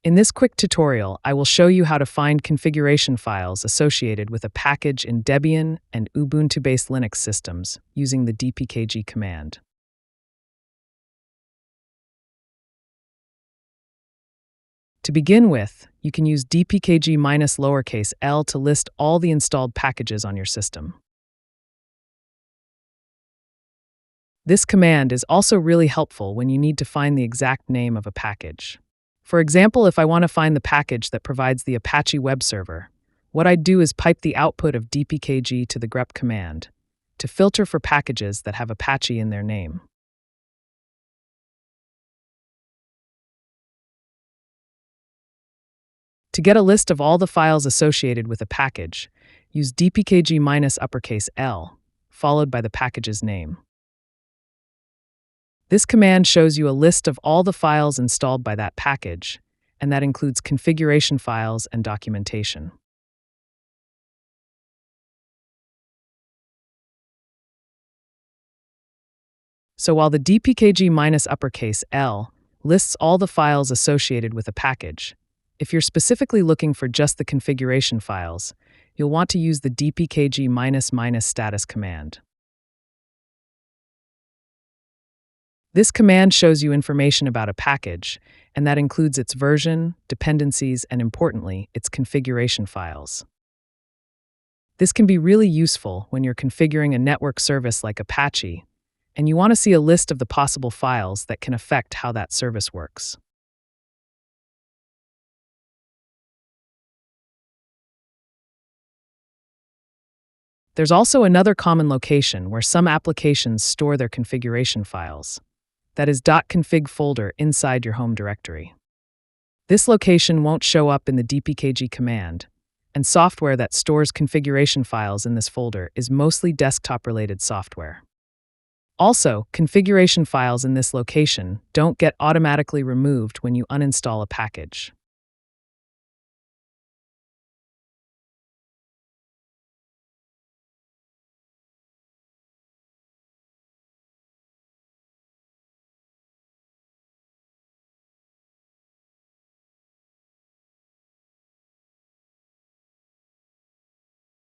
In this quick tutorial, I will show you how to find configuration files associated with a package in Debian and Ubuntu-based Linux systems using the dpkg command. To begin with, you can use dpkg-l to list all the installed packages on your system. This command is also really helpful when you need to find the exact name of a package. For example, if I want to find the package that provides the Apache web server, what I'd do is pipe the output of dpkg to the grep command to filter for packages that have Apache in their name. To get a list of all the files associated with a package, use dpkg-L, followed by the package's name. This command shows you a list of all the files installed by that package, and that includes configuration files and documentation. So while the dpkg-L lists all the files associated with a package, if you're specifically looking for just the configuration files, you'll want to use the dpkg-status command. This command shows you information about a package, and that includes its version, dependencies, and importantly, its configuration files. This can be really useful when you're configuring a network service like Apache, and you want to see a list of the possible files that can affect how that service works. There's also another common location where some applications store their configuration files. That is .config folder inside your home directory. This location won't show up in the dpkg command, and software that stores configuration files in this folder is mostly desktop-related software. Also, configuration files in this location don't get automatically removed when you uninstall a package.